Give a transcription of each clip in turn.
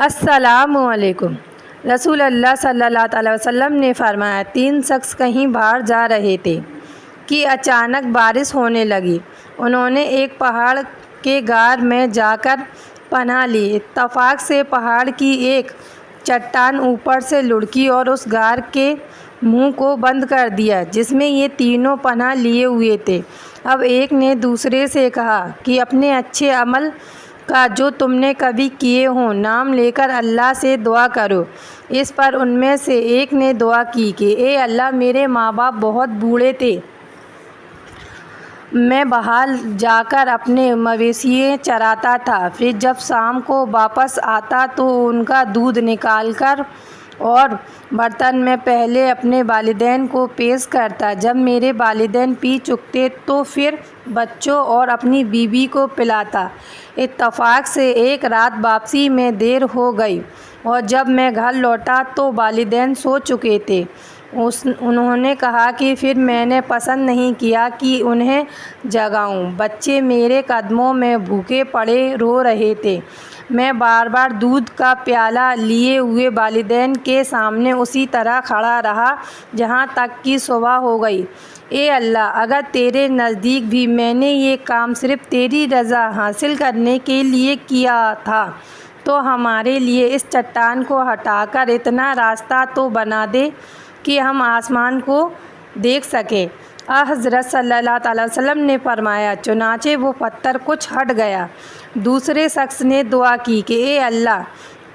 السلام علیکم۔ رسول اللہ صلی اللہ علیہ وسلم نے فرمایا، 3 شخص کہیں باہر جا رہے تھے کہ اچانک بارش ہونے لگی۔ انہوں نے ایک پہاڑ کے غار میں جا کر پناہ لی۔ اتفاق سے پہاڑ کی ایک چٹان اوپر سے لڑکی اور اس غار کے منہ کو بند کر دیا جس میں یہ تینوں پناہ لیے ہوئے تھے۔ اب ایک نے دوسرے سے کہا کہ اپنے اچھے عمل کا جو تم نے کبھی کیے ہوں نام لے کر اللہ سے دعا کرو۔ اس پر ان میں سے ایک نے دعا کی کہ اے اللہ، میرے ماں باپ بہت بوڑھے تھے، میں بہار جا کر اپنے مویشی چراتا تھا، پھر جب شام کو واپس آتا تو ان کا دودھ نکال کر اور برتن میں پہلے اپنے والدین کو پیش کرتا، جب میرے والدین پی چکتے تو پھر بچوں اور اپنی بیوی کو پلاتا۔ اتفاق سے ایک رات واپسی میں دیر ہو گئی اور جب میں گھر لوٹا تو والدین سو چکے تھے۔ انہوں نے کہا کہ پھر میں نے پسند نہیں کیا کہ انہیں جگاؤں۔ بچے میرے قدموں میں بھوکے پڑے رو رہے تھے۔ میں بار بار دودھ کا پیالہ لیے ہوئے والدین کے سامنے اسی طرح کھڑا رہا جہاں تک کہ صبح ہو گئی۔ اے اللہ، اگر تیرے نزدیک بھی میں نے یہ کام صرف تیری رضا حاصل کرنے کے لیے کیا تھا تو ہمارے لیے اس چٹان کو ہٹا کر اتنا راستہ تو بنا دے کہ ہم آسمان کو دیکھ سکیں۔ حضرت صلی اللہ علیہ وسلم نے فرمایا، چنانچہ وہ پتھر کچھ ہٹ گیا۔ دوسرے شخص نے دعا کی کہ اے اللہ،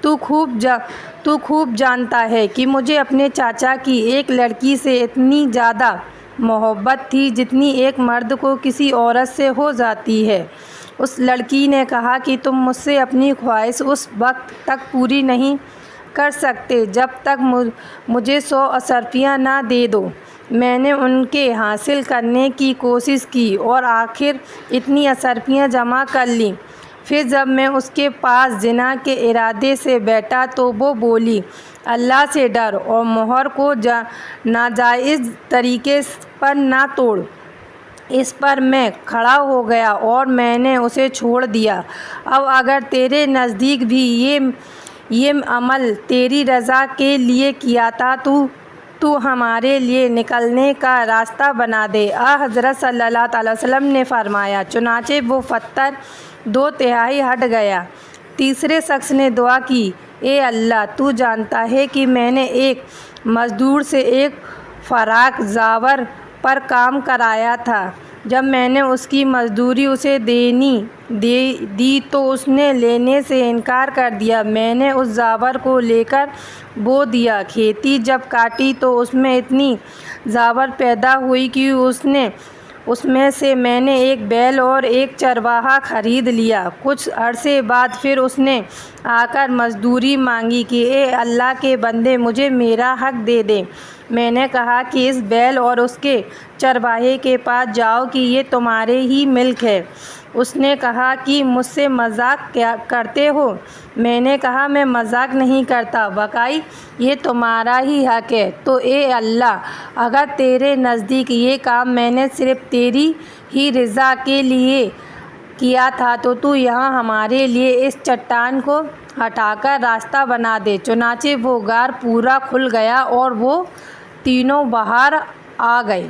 تو خوب جانتا ہے کہ مجھے اپنے چاچا کی ایک لڑکی سے اتنی زیادہ محبت تھی جتنی ایک مرد کو کسی عورت سے ہو جاتی ہے۔ اس لڑکی نے کہا کہ تم مجھ سے اپنی خواہش اس وقت تک پوری نہیں کر سکتے جب تک مجھے 100 اشرفیاں نہ دے دو۔ میں نے ان کے حاصل کرنے کی کوشش کی اور آخر اتنی اشرفیاں جمع کر لیں۔ پھر جب میں اس کے پاس زنا کے ارادے سے بیٹھا تو وہ بولی، اللہ سے ڈر اور مہر کو ناجائز طریقے پر نہ توڑ۔ اس پر میں کھڑا ہو گیا اور میں نے اسے چھوڑ دیا۔ اب اگر تیرے نزدیک بھی یہ عمل تیری رضا کے لیے کیا تھا تو ہمارے لیے نکلنے کا راستہ بنا دے۔ حضرت صلی اللہ علیہ وسلم نے فرمایا، چنانچہ وہ پتھر 2/3 ہٹ گیا۔ تیسرے شخص نے دعا کی، اے اللہ، تو جانتا ہے کہ میں نے ایک مزدور سے ایک فراخ زاور پر کام کرایا تھا۔ جب میں نے اس کی مزدوری اسے دی تو اس نے لینے سے انکار کر دیا۔ میں نے اس زاور کو لے کر بو دیا۔ کھیتی جب کاٹی تو اس میں اتنی زاور پیدا ہوئی کہ اس میں سے میں نے ایک بیل اور ایک چرواہا خرید لیا۔ کچھ عرصے بعد پھر اس نے آ کر مزدوری مانگی کہ اے اللہ کے بندے، مجھے میرا حق دے دے۔ میں نے کہا کہ اس بیل اور اس کے چرواہے کے پاس جاؤ کہ یہ تمہارے ہی ملک ہے۔ اس نے کہا کہ مجھ سے مذاق کرتے ہو؟ میں نے کہا، میں مذاق نہیں کرتا، واقعی یہ تمہارا ہی حق ہے۔ تو اے اللہ، اگر تیرے نزدیک یہ کام میں نے صرف تیری ہی رضا کے لیے کیا تھا تو یہاں ہمارے لیے اس چٹان کو ہٹا کر راستہ بنا دے۔ چنانچہ وہ غار پورا کھل گیا اور وہ تینوں باہر آ گئے۔